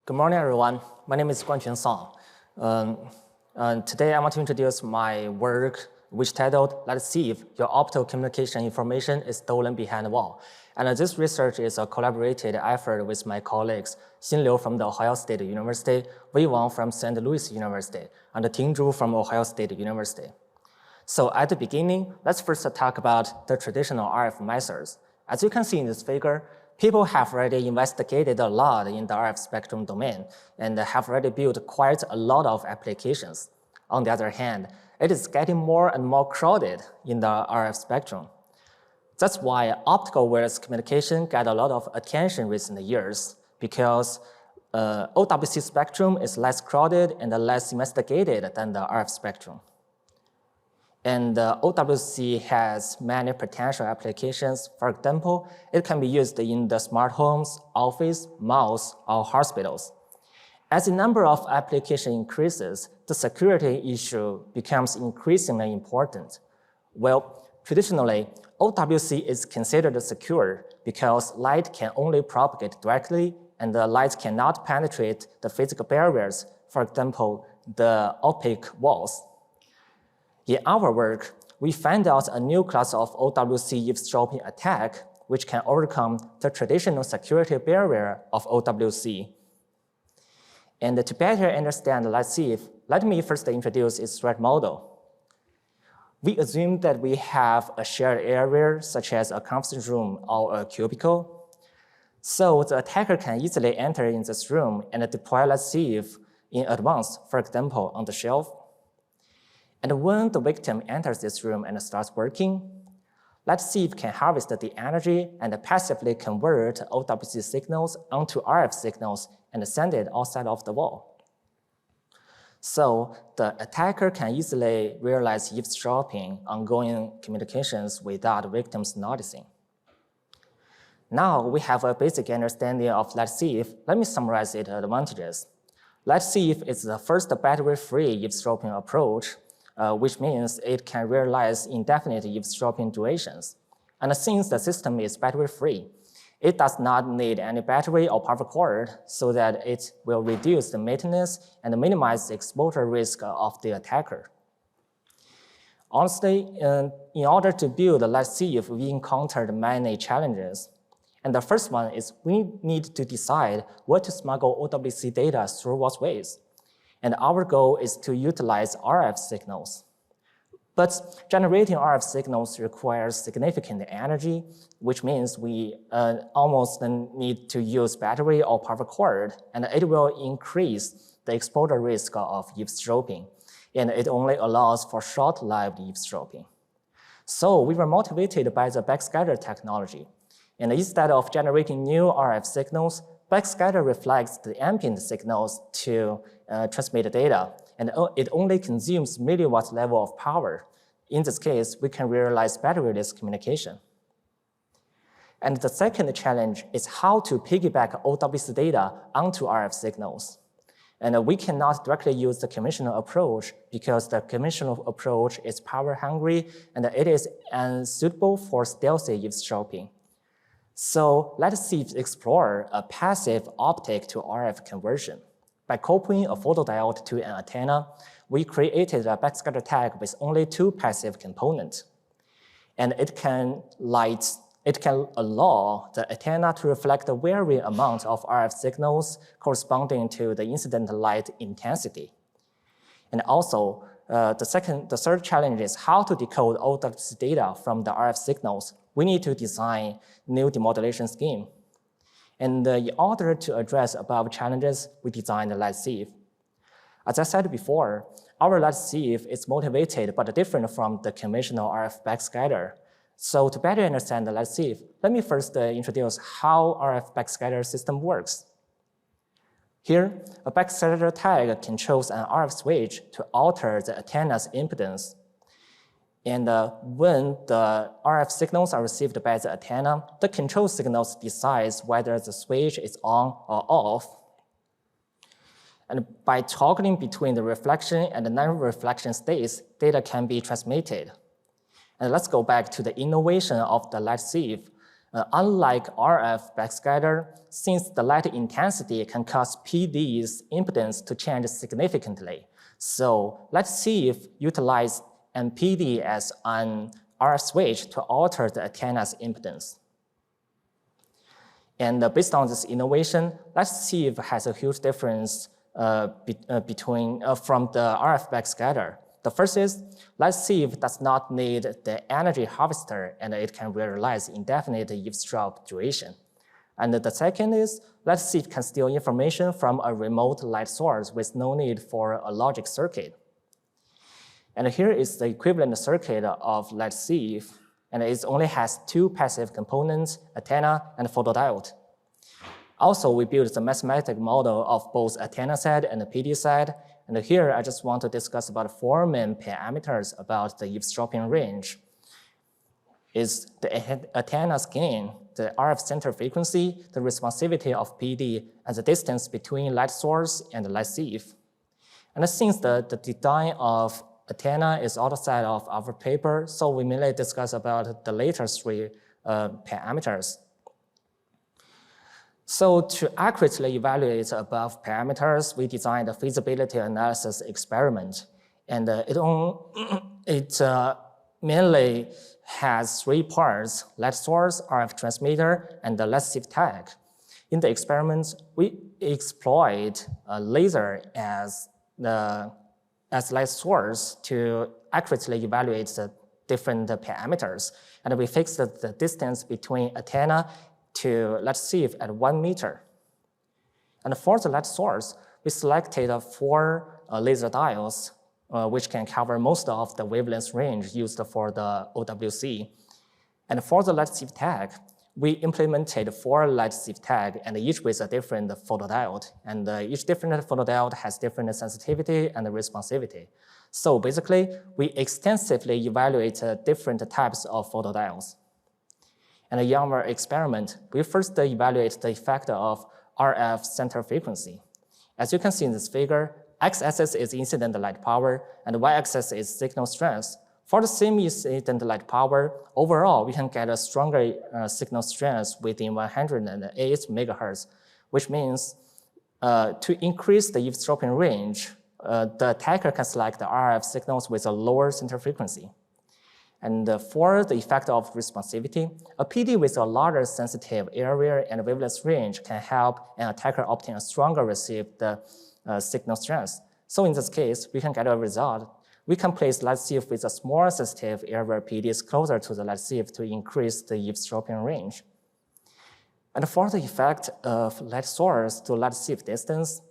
Good morning, everyone. My name is Guanqun Song. Today, I want to introduce my work, which titled, "Let's see if your optical communication information is stolen behind the wall." And this research is a collaborated effort with my colleagues, Xin Liu from the Ohio State University, Wang from St. Louis University, and Ting from Ohio State University. So at the beginning, let's first talk about the traditional RF methods. As you can see in this figure, people have already investigated a lot in the RF spectrum domain and have already built quite a lot of applications. On the other hand, it is getting more and more crowded in the RF spectrum. That's why optical wireless communication got a lot of attention recent years, because OWC spectrum is less crowded and less investigated than the RF spectrum. And OWC has many potential applications. For example, it can be used in the smart homes, office, malls, or hospitals. As the number of applications increases, the security issue becomes increasingly important. Well, traditionally, OWC is considered secure because light can only propagate directly and the light cannot penetrate the physical barriers, for example, the opaque walls. In our work, we found out a new class of OWC eavesdropping attack which can overcome the traditional security barrier of OWC. And to better understand LightThief, let me first introduce its threat model. We assume that we have a shared area such as a conference room or a cubicle. So the attacker can easily enter in this room and deploy LightThief in advance, for example, on the shelf. And when the victim enters this room and starts working, LightThief can harvest the energy and passively convert OWC signals onto RF signals and send it outside of the wall. So the attacker can easily realize eavesdropping ongoing communications without victims noticing. Now we have a basic understanding of LightThief. Let me summarize its advantages. LightThief is the first battery-free eavesdropping approach, which means it can realize indefinite eavesdropping durations. And since the system is battery-free, it does not need any battery or power cord, so that it will reduce the maintenance and minimize the exposure risk of the attacker. Honestly, in order to build LightThief, we encountered many challenges. And the first one is we need to decide what to smuggle OWC data through what ways. And our goal is to utilize RF signals. But generating RF signals requires significant energy, which means we almost need to use battery or power cord, and it will increase the exposure risk of eavesdropping, and it only allows for short-lived eavesdropping. So we were motivated by the backscatter technology, and instead of generating new RF signals, backscatter reflects the ambient signals to transmit data, and it only consumes milliwatt level of power. In this case, we can realize batteryless communication. And the second challenge is how to piggyback OWC data onto RF signals. And we cannot directly use the conventional approach because the conventional approach is power hungry and it is unsuitable for stealthy eavesdropping. So let's explore a passive optic to RF conversion. By coupling a photodiode to an antenna, we created a backscatter tag with only two passive components. And it can allow the antenna to reflect a varying amount of RF signals corresponding to the incident light intensity. And also, the third challenge is how to decode OWC data from the RF signals. We need to design new demodulation scheme. And in order to address above challenges, we designed LightThief. As I said before, our LightThief is motivated but different from the conventional RF backscatter. So to better understand the LightThief, let me first introduce how RF backscatter system works. Here, a backscatter tag controls an RF switch to alter the antenna's impedance. And when the RF signals are received by the antenna, the control signals decides whether the switch is on or off. And by toggling between the reflection and the non-reflection states, data can be transmitted. And let's go back to the innovation of the LightThief. Unlike RF backscatter, since the light intensity can cause PD's impedance to change significantly, so let's see if utilize an PD as an RF switch to alter the antenna's impedance. And based on this innovation, let's see if it has a huge difference from the RF backscatter. The first is, let's see if it does not need the energy harvester and it can realize indefinite eavesdrop duration. And the second is, let's see if it can steal information from a remote light source with no need for a logic circuit. And here is the equivalent circuit of LightThief, and it only has two passive components, antenna and photodiode. Also, we built the mathematical model of both antenna side and the PD side. And here, I just want to discuss about four main parameters about the eavesdropping range. Is the antenna's gain, the RF center frequency, the responsivity of PD, and the distance between light source and LightThief. And since the design of antenna is outside of our paper, so we mainly discuss about the later three parameters. So to accurately evaluate above parameters, we designed a feasibility analysis experiment. And it mainly has three parts: light source, RF transmitter, and the LightThief tag. In the experiment, we exploit a laser as light source to accurately evaluate the different parameters. And we fixed the distance between antenna to LightThief at 1 meter. And for the light source, we selected four laser diodes, which can cover most of the wavelength range used for the OWC. And for the LightThief tag, we implemented four LightThief tags, and each with a different photodiode. And each different photodiode has different sensitivity and responsivity. So basically, we extensively evaluated different types of photodiodes. And in our experiment, we first evaluate the effect of RF center frequency. As you can see in this figure, x-axis is incident light power, and y-axis is signal strength. For the same incident light power, overall, we can get a stronger signal strength within 108 megahertz, which means to increase the eavesdropping range, the attacker can select the RF signals with a lower center frequency. And for the effect of responsivity, a PD with a larger sensitive area and wavelength range can help an attacker obtain a stronger received signal strength. So in this case, we can get a result. We can place LightThief with a more sensitive area PDs closer to the LightThief to increase the eavesdropping range. And for the effect of light source to LightThief distance,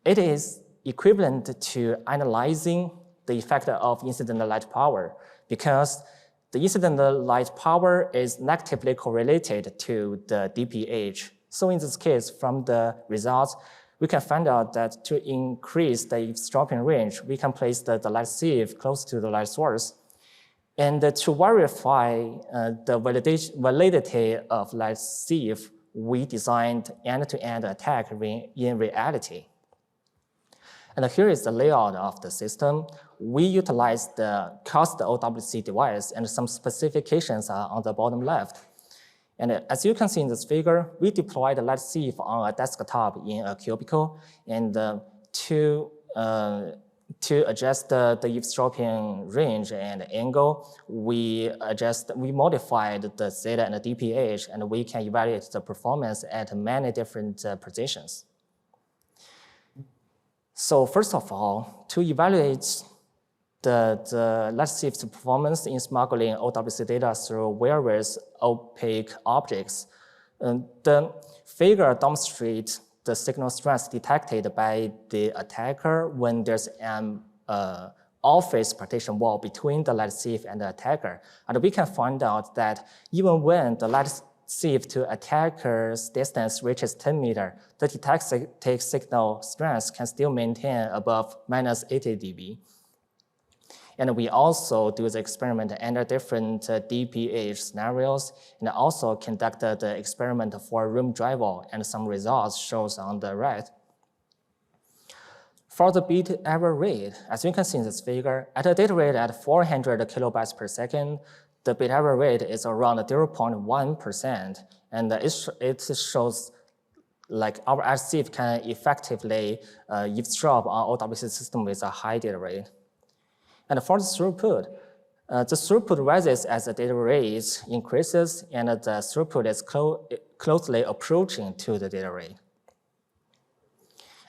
it is equivalent to analyzing the effect of incident light power, because the incident light power is negatively correlated to the dPH. So in this case, from the results, we can find out that to increase the eavesdropping range, we can place the LightThief close to the light source. And to verify the validity of LightThief, we designed end-to-end attack in reality. And here is the layout of the system. We utilize the COTS OWC device, and some specifications are on the bottom left. And as you can see in this figure, we deployed LightThief on a desktop in a cubicle. And to adjust the eavesdropping range and angle, we modified the zeta and the dPH, and we can evaluate the performance at many different positions. So first of all, to evaluate the LightThief's performance in smuggling OWC data through various opaque objects, the figure demonstrates the signal strength detected by the attacker when there's an all-phase partition wall between the LightThief and the attacker. And we can find out that even when the LightThief to attacker's distance reaches 10 meters, the detected signal strength can still maintain above -80 dB. And we also do the experiment under different dPH scenarios, and also conducted the experiment for room drywall, and some results shows on the right. For the bit error rate, as you can see in this figure, at a data rate at 400 kilobytes per second, the bit error rate is around 0.1%, and it shows like our LightThief can effectively eavesdrop on OWC system with a high data rate. And for the throughput rises as the data rate increases, and the throughput is closely approaching to the data rate.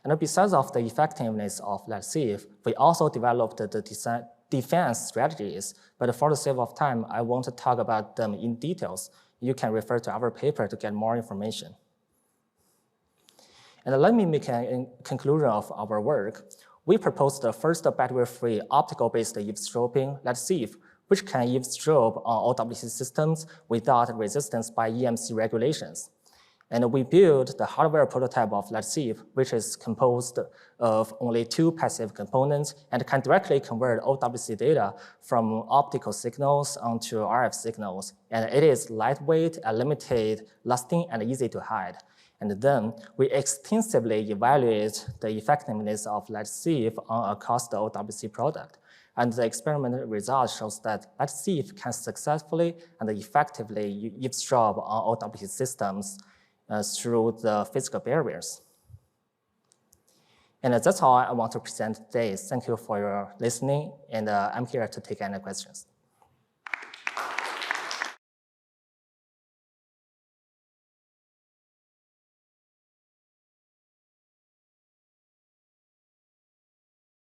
And besides of the effectiveness of LightThief, we also developed the defense strategies, but for the sake of time, I won't talk about them in details. You can refer to our paper to get more information. And let me make a conclusion of our work. We proposed the first battery-free optical-based eavesdropping LightThief, which can eavesdrop on OWC systems without resistance by EMC regulations. And we built the hardware prototype of LightThief, which is composed of only 2 passive components and can directly convert OWC data from optical signals onto RF signals. And it is lightweight, limited, lasting, and easy to hide. And then we extensively evaluate the effectiveness of LightThief on a cost OWC product. And the experimental result shows that LightThief can successfully and effectively eavesdrop on OWC systems through the physical barriers. And that's all I want to present today. Thank you for your listening, and I'm here to take any questions.